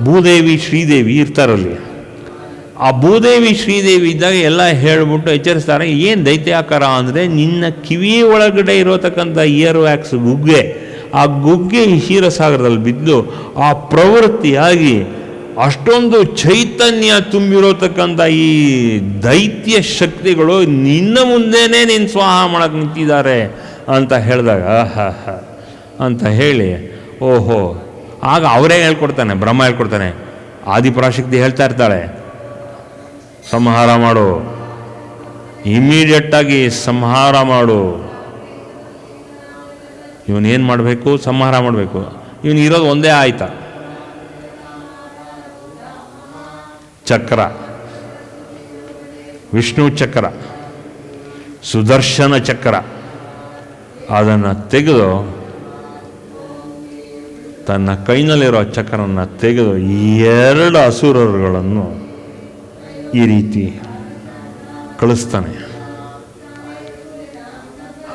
ಭೂದೇವಿ ಶ್ರೀದೇವಿ ಇರ್ತಾರಲ್ಲಿ. ಆ ಭೂದೇವಿ ಶ್ರೀದೇವಿ ಇದ್ದಾಗ ಎಲ್ಲ ಹೇಳ್ಬಿಟ್ಟು ಎಚ್ಚರಿಸ್ತಾರೆ, ಏನು ದೈತ್ಯಾಕಾರ ಅಂದರೆ ನಿನ್ನ ಕಿವಿ ಒಳಗಡೆ ಇರೋತಕ್ಕಂಥ ಇಯರ್ ವ್ಯಾಕ್ಸ್ ಗುಗ್ಗೆ, ಆ ಗುಗ್ಗೆ ಈ ಕ್ಷೀರಸಾಗರದಲ್ಲಿ ಬಿದ್ದು ಆ ಪ್ರವೃತ್ತಿಯಾಗಿ ಅಷ್ಟೊಂದು ಚೈತನ್ಯ ತುಂಬಿರೋತಕ್ಕಂಥ ಈ ದೈತ್ಯ ಶಕ್ತಿಗಳು ನಿನ್ನ ಮುಂದೆನೇ ನೀನು ಸ್ವಾಹ ಮಾಡಕ್ಕೆ ನಿಂತಿದ್ದಾರೆ ಅಂತ ಹೇಳಿದಾಗ ಅಂತ ಹೇಳಿ, ಓಹೋ, ಆಗ ಅವರೇ ಹೇಳ್ಕೊಡ್ತಾನೆ, ಬ್ರಹ್ಮ ಹೇಳ್ಕೊಡ್ತಾನೆ. ಆದಿಪರಾಶಕ್ತಿ ಹೇಳ್ತಾ ಇರ್ತಾಳೆ, ಸಂಹಾರ ಮಾಡು, ಇಮಿಡಿಯೇಟಾಗಿ ಸಂಹಾರ ಮಾಡು. ಇವನೇನು ಮಾಡಬೇಕು? ಸಂಹಾರ ಮಾಡಬೇಕು. ಇವನಿರೋದು ಒಂದೇ ಆಯ್ತ, ಚಕ್ರ, ವಿಷ್ಣು ಚಕ್ರ, ಸುದರ್ಶನ ಚಕ್ರ. ಅದನ್ನು ತೆಗೆದು ತನ್ನ ಕೈನಲ್ಲಿರೋ ಚಕ್ರವನ್ನು ತೆಗೆದು 2 ಅಸುರರುಗಳನ್ನು ಈ ರೀತಿ ಕಳಿಸ್ತಾನೆ.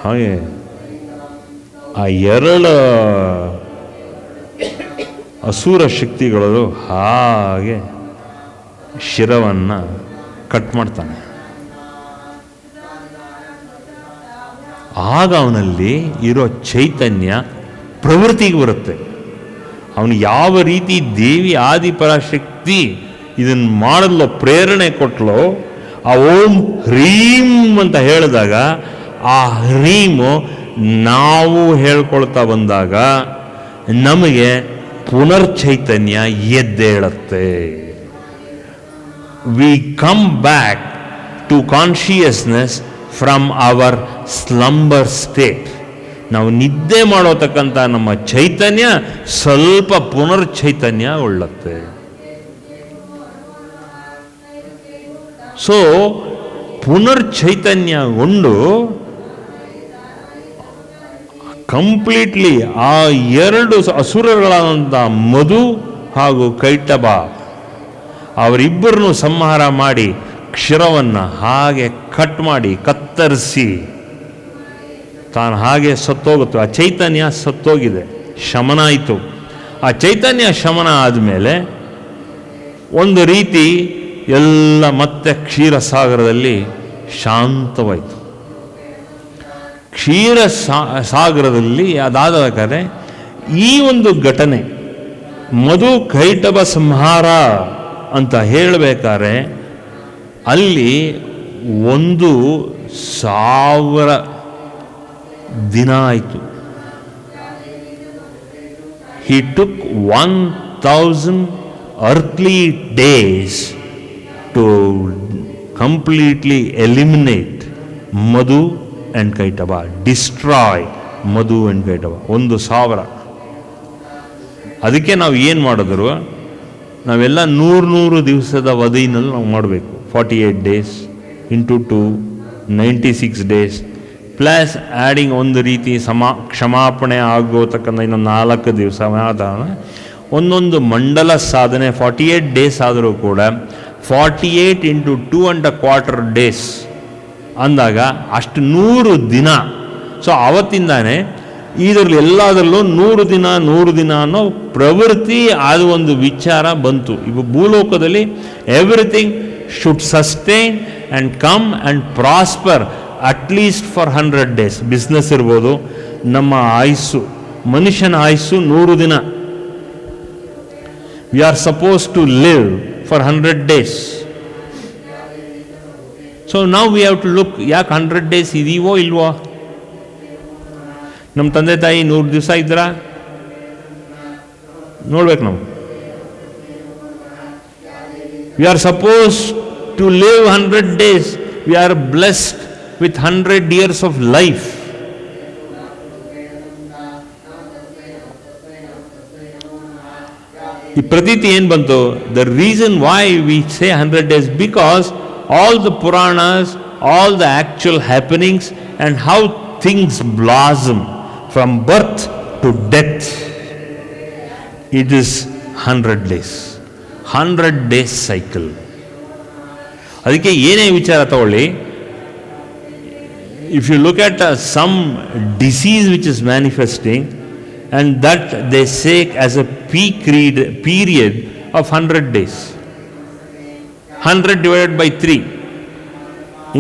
ಹಾಗೆ ಆ 2 ಅಸುರ ಶಕ್ತಿಗಳು ಹಾಗೆ ಶಿರವನ್ನು ಕಟ್ ಮಾಡ್ತಾನೆ. ಆಗ ಅವನಲ್ಲಿ ಇರೋ ಚೈತನ್ಯ ಪ್ರವೃತ್ತಿಗೆ ಬರುತ್ತೆ. ಅವನು ಯಾವ ರೀತಿ ದೇವಿ ಆದಿಪರಾಶಕ್ತಿ ಇದನ್ನು ಮಾಡಲು ಪ್ರೇರಣೆ ಕೊಟ್ಟಲೋ, ಆ ಓಂ ಹ್ರೀಂ ಅಂತ ಹೇಳಿದಾಗ ಆ ಹ್ರೀಮು ನಾವು ಹೇಳ್ಕೊಳ್ತಾ ಬಂದಾಗ ನಮಗೆ ಪುನರ್ಚೈತನ್ಯ ಎದ್ದೇಳುತ್ತೆ. We come back to consciousness from our slumber state. ನಾವು ನಿದ್ದೆ ಮಾಡೋತಕ್ಕಂಥ ನಮ್ಮ ಚೈತನ್ಯ ಸ್ವಲ್ಪ ಪುನರ್ಚೈತನ್ಯ ಉಳ್ಳುತ್ತೆ. ಸೊ ಪುನರ್ಚೈತನ್ಯಗೊಂಡು ಕಂಪ್ಲೀಟ್ಲಿ ಆ 2 ಅಸುರಗಳಾದಂಥ ಮಧು ಹಾಗೂ ಕೈಟಭ ಅವರಿಬ್ಬರನ್ನು ಸಂಹಾರ ಮಾಡಿ ಕ್ಷಿರವನ್ನು ಹಾಗೆ ಕಟ್ ಮಾಡಿ ಕತ್ತರಿಸಿ ತಾನು ಹಾಗೆ ಸತ್ತೋಗುತ್ತೆ. ಆ ಚೈತನ್ಯ ಸತ್ತೋಗಿದೆ, ಶಮನ ಆಯಿತು. ಆ ಚೈತನ್ಯ ಶಮನ ಆದಮೇಲೆ ಒಂದು ರೀತಿ ಎಲ್ಲ ಮತ್ತೆ ಕ್ಷೀರಸಾಗರದಲ್ಲಿ ಶಾಂತವಾಯಿತು. ಸಾಗರದಲ್ಲಿ ಅದಾದರೆ ಈ ಒಂದು ಘಟನೆ ಮಧು ಕೈಟಭ ಸಂಹಾರ ಅಂತ ಹೇಳಬೇಕಾದ್ರೆ ಅಲ್ಲಿ 1,000 ದಿನ ಆಯಿತು. He took 1,000 earthly days to completely eliminate Madhu and Kaitava, destroy Madhu and Kaitava. 1,000. ಅದಕ್ಕೆ ನಾವು ಏನು ಮಾಡಿದ್ರು, ನಾವೆಲ್ಲ 100 ದಿವಸದ ಅವಧಿನಲ್ಲಿ ನಾವು ಮಾಡಬೇಕು. 48 days into 2, 96 days plus adding ಒಂದು ರೀತಿ ಕ್ಷಮಾಪಣೆ ಆಗೋತಕ್ಕಂಥ ಇನ್ನೊಂದು 4 ದಿವಸ ಒಂದೊಂದು ಮಂಡಲ ಸಾಧನೆ 48 days ಆದರೂ ಕೂಡ 48 ಇಂಟು 2.25 days ಅಂದಾಗ ಅಷ್ಟು 100 ದಿನ. ಸೊ ಆವತ್ತಿಂದಾನೆ ಇದರಲ್ಲಿ ಎಲ್ಲದರಲ್ಲೂ 100 ದಿನ ಅನ್ನೋ ಪ್ರವೃತ್ತಿ ಅದು ಒಂದು ವಿಚಾರ ಬಂತು. ಈಗ ಭೂಲೋಕದಲ್ಲಿ everything should sustain and come and prosper at least for 100 days. Business ಇರ್ಬೋದು, ನಮ್ಮ ಆಯುಸ್ಸು, ಮನುಷ್ಯನ ಆಯುಸ್ಸು 100 ದಿನ. We are suppose to live for 100 days. So ನಾವು ವಿ ಹ್ಯಾವ್ ಟು ಲುಕ್, ಯಾಕೆ 100 days ಇದೀವೋ ಇಲ್ವೋ? ನಮ್ಮ ತಂದೆ ತಾಯಿ 100 ದಿವಸ ಇದ್ರ ನೋಡ್ಬೇಕು ನಾವು. We are suppose to live 100 days. We are blessed with 100 years of life. ಈ ಪ್ರತೀತಿ ಏನು ಬಂತು? The reason why we say 100 days, because all the Puranas, all the actual happenings and how things blossom from birth to death, it is 100 days. 100 days cycle. ಅದಕ್ಕೆ ಏನೇ ವಿಚಾರ ತಗೊಳ್ಳಿ, if you look at some disease which is manifesting and that they say as a peak period of 100 days. 100 divided by 3.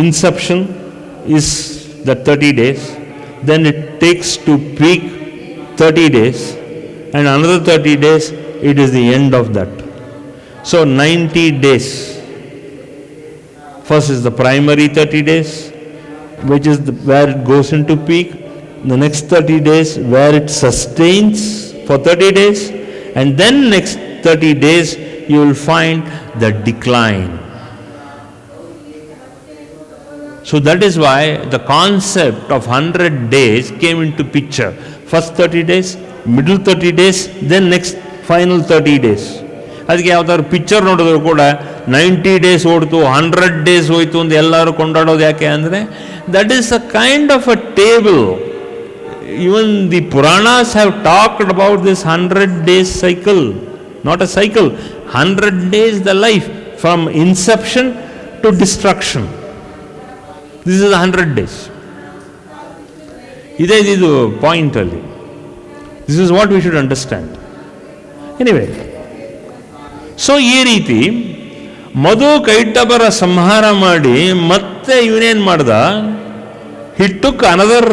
Inception is the 30 days. Then it takes to peak 30 days. And another 30 days, it is the end of that. So 90 days. First is the primary 30 days, which is where it goes into peak. The next 30 days where it sustains for 30 days. And then next 30 days you will find the decline. So that is why the concept of 100 days came into picture. First 30 days, middle 30 days, then next final 30 days. ಅದಕ್ಕೆ ಯಾವ್ದಾದ್ರು picture ನೋಡಿದ್ರು ಕೂಡ 90 days ಓಡ್ತು, 100 days ಹೋಯ್ತು ಅಂತ ಎಲ್ಲರೂ ಕೊಂಡಾಡೋದು ಯಾಕೆ ಅಂದರೆ that is a kind of a table. Even the Puranas have talked about this 100 days cycle, not a cycle, 100 days the life from inception to destruction. This is 100 days. ಇದೇ ಇದು ಪಾಯಿಂಟಲ್ಲಿ. This is what we should understand. Anyway, so ಈ ರೀತಿ ಮಧು ಕೈಟಭರ ಸಂಹಾರ ಮಾಡಿ ಮತ್ತೆ ಇವನೇನು ಮಾಡ್ದ, he took another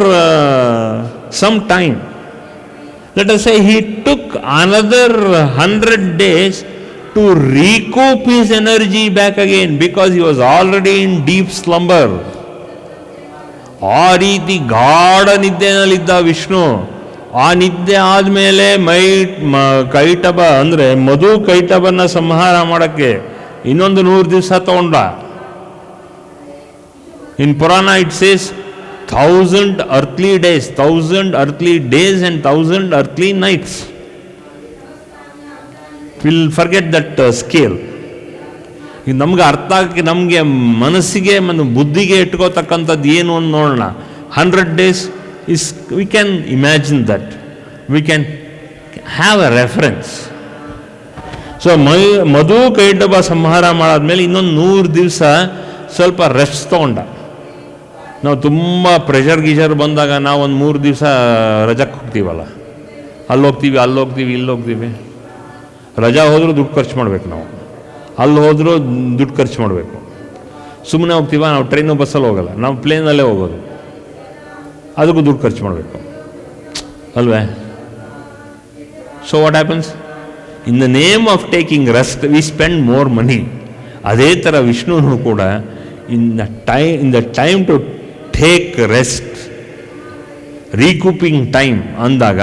some time. Let us say he took another 100 days to recoup his energy back again because he was already in deep slumber. ಆ ರೀತಿ ಗಾಢ ನಿದ್ದೆನಲ್ಲಿದ್ದ ವಿಷ್ಣು. ಆ ನಿದ್ದೆ ಆದಮೇಲೆ ಕೈಟಭ ಅಂದರೆ ಮಧು ಕೈಟಭನ ಸಂಹಾರ ಮಾಡೋಕ್ಕೆ ಇನ್ನೊಂದು 100 ದಿವಸ ತಗೊಂಡ. ಇನ್ ಪುರಾಣ it says 1000 earthly days, 1000 earthly days and 1000 earthly nights. We'll forget that scale. ಈಗ ನಮ್ಗೆ ಅರ್ಥ ಆಗಿ ನಮಗೆ ಮನಸ್ಸಿಗೆ ಮತ್ತು ಬುದ್ಧಿಗೆ ಇಟ್ಕೋತಕ್ಕಂಥದ್ದು ಏನು ಅಂತ ನೋಡೋಣ. 100 days is, we can imagine that. We can have a reference. So Madhu Kaitabha ಸಂಹಾರ ಮಾಡಾದ್ಮೇಲೆ ಇನ್ನೊಂದು 100 ದಿವಸ ಸ್ವಲ್ಪ ರೆಸ್ಟ್ ತೊಗೊಂಡ. ನಾವು ತುಂಬ ಪ್ರೆಷರ್ ಗೀಜರ್ ಬಂದಾಗ ನಾವು ಒಂದು 3 ದಿವಸ ರಜಕ್ಕೆ ಹೋಗ್ತೀವಲ್ಲ, ಅಲ್ಲಿ ಹೋಗ್ತೀವಿ ಇಲ್ಲಿ ಹೋಗ್ತೀವಿ. ರಜಾ ಹೋದರೂ ದುಡ್ಡು ಖರ್ಚು ಮಾಡಬೇಕು ನಾವು, ಅಲ್ಲಿ ಹೋದರೂ ದುಡ್ಡು ಖರ್ಚು ಮಾಡಬೇಕು. ಸುಮ್ಮನೆ ಹೋಗ್ತೀವ, ನಾವು ಟ್ರೈನು ಬಸ್ಸಲ್ಲಿ ಹೋಗಲ್ಲ, ನಾವು ಪ್ಲೇನಲ್ಲೇ ಹೋಗೋದು, ಅದಕ್ಕೂ ದುಡ್ಡು ಖರ್ಚು ಮಾಡಬೇಕು ಅಲ್ವೇ? So what happens? In the name of taking rest we spend more money. ಅದೇ ಥರ ವಿಷ್ಣುನು ಕೂಡ in the time to take rest, recouping time ಅಂದಾಗ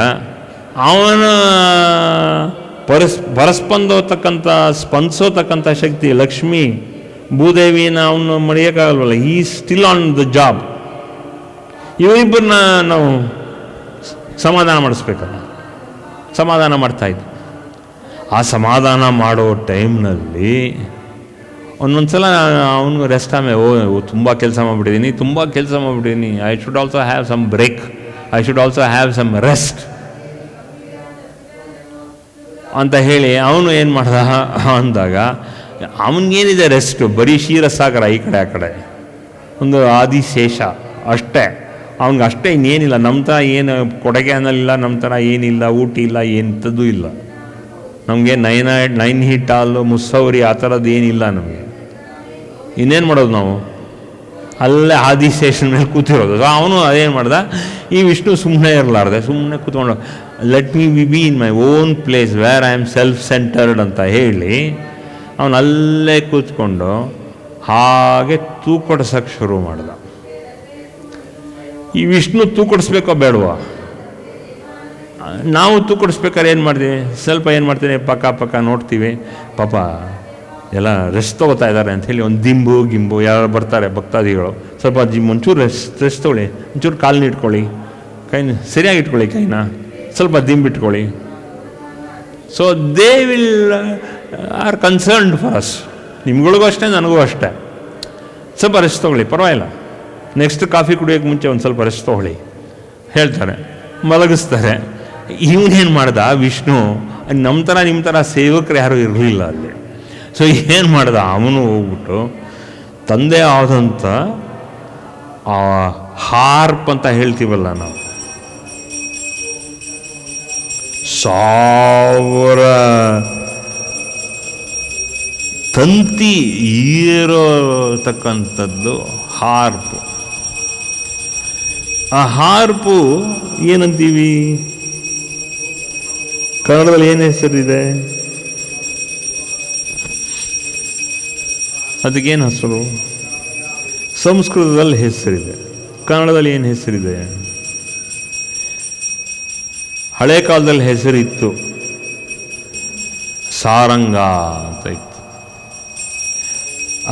ಅವನ ಸ್ಪಂದಿಸೋತಕ್ಕಂಥ ಶಕ್ತಿ ಲಕ್ಷ್ಮಿ ಭೂದೇವಿನ ಅವನು ಮರೆಯೋಕ್ಕಾಗಲ್ವಲ್ಲ. ಈ ಸ್ಟಿಲ್ ಆನ್ ದ ಜಾಬ್. ಇವರಿಬ್ಬರನ್ನ ನಾವು ಸಮಾಧಾನ ಮಾಡಿಸ್ಬೇಕಲ್ಲ, ಸಮಾಧಾನ ಮಾಡ್ತಾಯಿದ್ವಿ. ಆ ಸಮಾಧಾನ ಮಾಡೋ ಟೈಮ್ನಲ್ಲಿ ಒಂದೊಂದ್ಸಲ ಅವನು ರೆಸ್ಟ್ ಆಮೇಲೆ ತುಂಬ ಕೆಲಸ ಮಾಡಿಬಿಟ್ಟಿದ್ದೀನಿ, I should also have some break, I should also have some rest ಅಂತ ಹೇಳಿ ಅವನು ಏನು ಮಾಡ್ದ ಅಂದಾಗ ಅವನಿಗೇನಿದೆ ರೆಸ್ಟು? ಬರೀ ಕ್ಷೀರಸಾಗರ ಈ ಕಡೆ ಆ ಕಡೆ, ಒಂದು ಆದಿಶೇಷ ಅಷ್ಟೇ. ಅವ್ನಿಗೆ ಅಷ್ಟೇ, ಇನ್ನೇನಿಲ್ಲ. ನಮ್ಮ ಥರ ಏನು ಕೊಡಗೇನಲ್ಲಿಲ್ಲ, ನಮ್ಮ ಥರ ಏನಿಲ್ಲ, ಊಟ ಇಲ್ಲ, ಎಂಥದ್ದು ಇಲ್ಲ ನಮಗೆ. ನೈನ್ ಹಿಟ್ ಹಾಲು ಮುಸ್ಸೌರಿ ಆ ಥರದ್ದು ಏನಿಲ್ಲ ನಮಗೆ. ಇನ್ನೇನು ಮಾಡೋದು ನಾವು? ಅಲ್ಲೇ ಆದಿಶೇಷನ ಮೇಲೆ ಕೂತಿರೋದು. ಸೊ ಅವನು ಅದೇನು ಮಾಡ್ದ, ಈ ವಿಷ್ಣು ಸುಮ್ಮನೆ ಇರಲಾರ್ದೆ, ಸುಮ್ಮನೆ ಕೂತ್ಕೊಂಡು let me be in my own place where I am self centred ಅಂತ ಹೇಳಿ ಅವನು ಅಲ್ಲೇ ಕೂತ್ಕೊಂಡು ಹಾಗೆ ತೂಕೊಡ್ಸೋಕ್ಕೆ ಶುರು ಮಾಡ್ದ. ಈ ವಿಷ್ಣು ತೂಕೊಡಿಸ್ಬೇಕೋ ಬೇಡವಾ? ನಾವು ತೂಕೊಡಿಸ್ಬೇಕಾದ್ರೆ ಏನು ಮಾಡ್ತೀವಿ? ಸ್ವಲ್ಪ ಏನು ಮಾಡ್ತೀವಿ, ಪಕ್ಕ ನೋಡ್ತೀವಿ, ಪಾಪ ಎಲ್ಲ ರೆಸ್ಟ್ ತೊಗೋತಾ ಇದ್ದಾರೆ ಅಂಥೇಳಿ ಒಂದು ಗಿಂಬು ಯಾರು ಬರ್ತಾರೆ ಭಕ್ತಾದಿಗಳು, ಸ್ವಲ್ಪ ಒಂಚೂರು ರೆಸ್ಟ್ ತೊಗೊಳ್ಳಿ, ಒಂಚೂರು ಕಾಲನ್ನ ಇಟ್ಕೊಳ್ಳಿ, ಕೈನ ಸರಿಯಾಗಿ ಇಟ್ಕೊಳ್ಳಿ, ಕೈನ ಸ್ವಲ್ಪ ದಿಂಬಿಟ್ಕೊಳ್ಳಿ. So they will are concerned for us. ನಿಮ್ಗಳಿಗೂ ಅಷ್ಟೇ, ನನಗೂ ಅಷ್ಟೇ. ಸ್ವಲ್ಪ ರೆಸ್ಟ್ ತೊಗೊಳ್ಳಿ, ಪರವಾಗಿಲ್ಲ, ನೆಕ್ಸ್ಟ್ ಕಾಫಿ ಕುಡಿಯೋಕ್ಕೆ ಮುಂಚೆ ಒಂದು ಸ್ವಲ್ಪ ರೆಸ್ಟ್ ತೊಗೊಳ್ಳಿ ಹೇಳ್ತಾರೆ, ಮಲಗಿಸ್ತಾರೆ. ಇವನೇನು ಮಾಡ್ದ ವಿಷ್ಣು? ನಮ್ಮ ಥರ ನಿಮ್ಮ ಥರ ಸೇವಕರು ಯಾರೂ ಇರಲಿಲ್ಲ ಅಲ್ಲಿ. ಸೊ ಏನು ಮಾಡ್ದ ಅವನು? ಹೋಗ್ಬಿಟ್ಟು ತಂದೆ ಆದಂಥ ಆ ಹಾರ್ಪ್ ಅಂತ ಹೇಳ್ತೀವಲ್ಲ ನಾವು, 1000 ತಂತಿ ಇರತಕ್ಕಂಥದ್ದು ಹಾರ್ಪು. ಆ ಹಾರ್ಪು ಏನಂತೀವಿ? ಕನ್ನಡದಲ್ಲಿ ಏನು ಹೆಸರಿದೆ? ಅದಕ್ಕೇನು ಹೆಸರು? ಸಂಸ್ಕೃತದಲ್ಲಿ ಹೆಸರಿದೆ, ಕನ್ನಡದಲ್ಲಿ ಏನು ಹೆಸರಿದೆ? ಹಳೆ ಕಾಲದಲ್ಲಿ ಹೆಸರಿತ್ತು, ಸಾರಂಗ ಅಂತ ಇತ್ತು.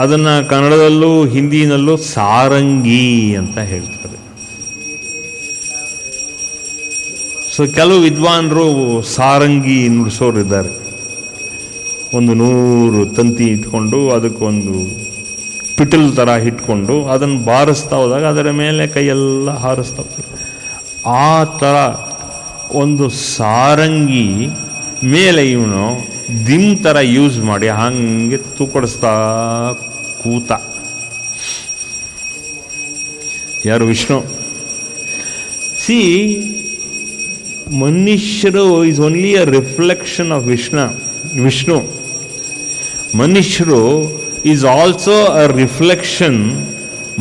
ಅದನ್ನು ಕನ್ನಡದಲ್ಲೂ ಹಿಂದಿನಲ್ಲೂ ಸಾರಂಗಿ ಅಂತ ಹೇಳ್ತಾರೆ. ಸೊ ಕೆಲವು ವಿದ್ವಾಂಸರು ಸಾರಂಗಿ ನುಡಿಸೋರಿದ್ದಾರೆ. 100 ತಂತಿ ಇಟ್ಕೊಂಡು ಅದಕ್ಕೊಂದು ಪಿಟಲ್ ಥರ ಇಟ್ಕೊಂಡು ಅದನ್ನು ಬಾರಿಸ್ತಾ ಹೋದಾಗ ಅದರ ಮೇಲೆ ಕೈಯೆಲ್ಲ ಹಾರಿಸ್ತಾ ಹೋಗ್ತಾರೆ. ಆ ಥರ ಒಂದು ಸಾರಂಗಿ ಮೇಲೆ ಇವನು ದಿಮ್ ಥರ ಯೂಸ್ ಮಾಡಿ ಹಾಗೆ ತೂಕಡಿಸ್ತಾ ಕೂತ. ಯಾರು? ವಿಷ್ಣು. ಸಿ, ಮನುಷ್ಯರು is only a reflection of Vishnu. ಮನುಷ್ಯರು ಈಸ್ ಆಲ್ಸೋ ಅ ರಿಫ್ಲೆಕ್ಷನ್.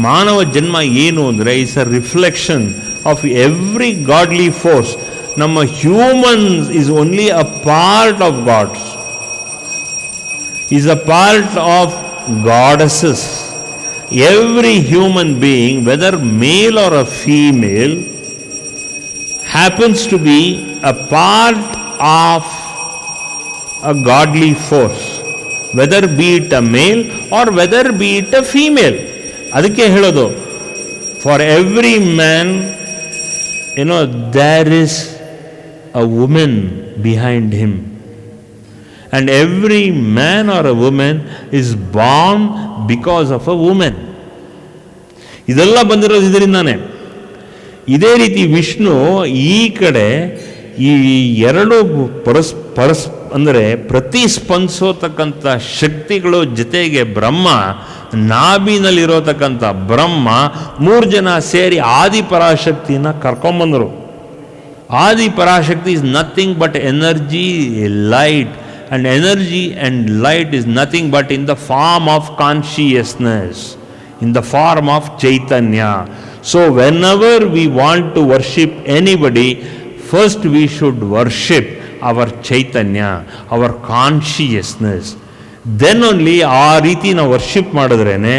ಮಾನವ ಜನ್ಮ ಏನು ಅಂದರೆ is a reflection of every godly force. ನಮ್ಮ humans is only a part of gods, is a part of goddesses. Every human being, whether male or a female, happens to be a part of a godly force, whether be it a male or whether be it a female. ಅದಕ್ಕೆ ಹೇಳೋದು, for every man there is a woman behind him, and every man or a woman is born because of a woman. ಇದೆಲ್ಲ ಬಂದಿರೋದು ಇದರಿಂದಾನೆ. ಇದೇ ರೀತಿ ವಿಷ್ಣು ಈ ಕಡೆ ಈ ಎರಡು ಅಂದರೆ ಪ್ರತಿಸ್ಪಂದಿಸೋತಕ್ಕಂಥ ಶಕ್ತಿಗಳು ಜೊತೆಗೆ ಬ್ರಹ್ಮ, ನಾಭಿನಲ್ಲಿರೋತಕ್ಕಂಥ ಬ್ರಹ್ಮ, 3 ಜನ ಸೇರಿ ಆದಿಪರಾಶಕ್ತಿನ ಕರ್ಕೊಂಬಂದರು. Adiparashakti is nothing but energy, light, and energy and light is nothing but in the form of consciousness, in the form of Chaitanya. So whenever we want to worship anybody, first we should worship our Chaitanya, our consciousness. Then only ಆ ರೀತಿ ನಾವು worship ಮಾಡಿದ್ರೇನೆ,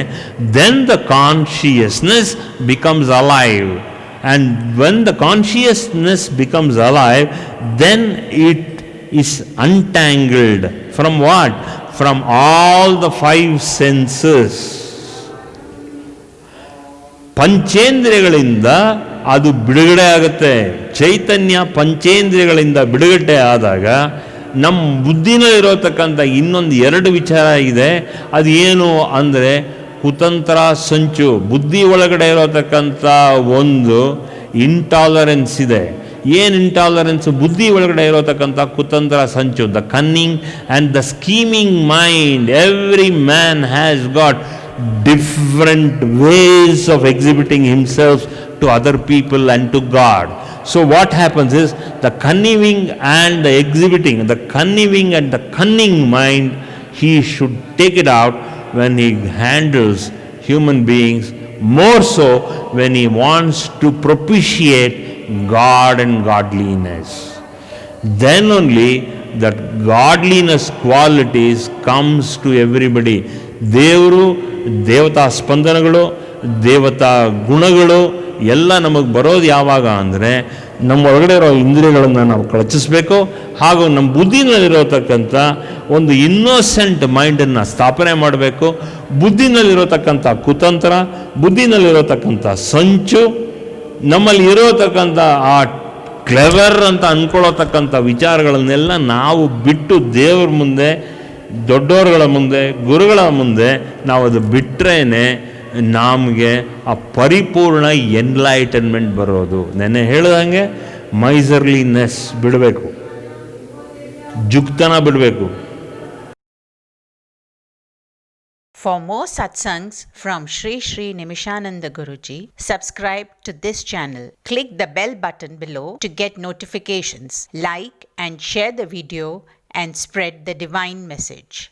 then the consciousness becomes alive. And when the consciousness becomes alive, then it is untangled from what? From all the 5 senses. ಪಂಚೇಂದ್ರಿಯಗಳಿಂದ ಅದು ಬಿಡುಗಡೆ ಆಗುತ್ತೆ. ಚೈತನ್ಯ ಪಂಚೇಂದ್ರಿಯಗಳಿಂದ ಬಿಡುಗಡೆ ಆದಾಗ ನಮ್ಮ ಬುದ್ಧಿನಲ್ಲಿರೋತಕ್ಕಂಥ ಇನ್ನೊಂದು 2 ವಿಚಾರ ಇದೆ. ಅದು ಏನು ಅಂದರೆ ಕುತಂತ್ರ ಸಂಚು. ಬುದ್ಧಿ ಒಳಗಡೆ ಇರೋತಕ್ಕಂಥ ಒಂದು ಇಂಟಾಲರೆನ್ಸ್ ಇದೆ. ಏನು ಇಂಟಾಲರೆನ್ಸ್? ಬುದ್ಧಿ ಒಳಗಡೆ ಇರೋತಕ್ಕಂಥ ಕುತಂತ್ರ ಸಂಚು, the cunning and the scheming mind. Every man has got different ways of exhibiting himself to other people and to God. So what happens is the conniving and the exhibiting, the conniving and the cunning mind, he should take it out when he handles human beings, more so when he wants to propitiate God and godliness. Then only that godliness qualities comes to everybody. ದೇವರು, ದೇವತಾ ಸ್ಪಂದನಗಳು, ದೇವತಾ ಗುಣಗಳು ಎಲ್ಲ ನಮಗೆ ಬರೋದು ಯಾವಾಗ ಅಂದರೆ ನಮ್ಮ ಒಳಗಡೆ ಇರೋ ಇಂದ್ರಿಯಗಳನ್ನು ನಾವು ಕಳಚಿಸ್ಬೇಕು. ಹಾಗೂ ನಮ್ಮ ಬುದ್ಧಿನಲ್ಲಿರೋತಕ್ಕಂಥ ಒಂದು ಇನ್ನೋಸೆಂಟ್ ಮೈಂಡನ್ನು ಸ್ಥಾಪನೆ ಮಾಡಬೇಕು. ಬುದ್ಧಿನಲ್ಲಿರೋತಕ್ಕಂಥ ಕುತಂತ್ರ, ಬುದ್ಧಿನಲ್ಲಿರೋತಕ್ಕಂಥ ಸಂಚು, ನಮ್ಮಲ್ಲಿ ಇರೋತಕ್ಕಂಥ ಆ ಕ್ಲೆವರ್ ಅಂತ ಅಂದ್ಕೊಳ್ಳೋತಕ್ಕಂಥ ವಿಚಾರಗಳನ್ನೆಲ್ಲ ನಾವು ಬಿಟ್ಟು ದೇವ್ರ ಮುಂದೆ, ದೊಡ್ಡವರುಗಳ ಮುಂದೆ, ಗುರುಗಳ ಮುಂದೆ ನಾವು ಅದು ಬಿಟ್ಟರೇನೆ ನಮಗೆ ಆ ಪರಿಪೂರ್ಣ ಎನ್ಲೈಟನ್ಮೆಂಟ್ ಬರೋದು. ನೆನ್ನೆ ಹೇಳ್ದಂಗೆ ಮೈಸರ್ಲಿನೆಸ್ ಬಿಡಬೇಕು, ಜುಗ್ತನ ಬಿಡಬೇಕು. For more satsangs from Sri Sri Nimishananda Guruji, subscribe to this channel. Click the bell button below to get notifications. Like and share the video and spread the divine message.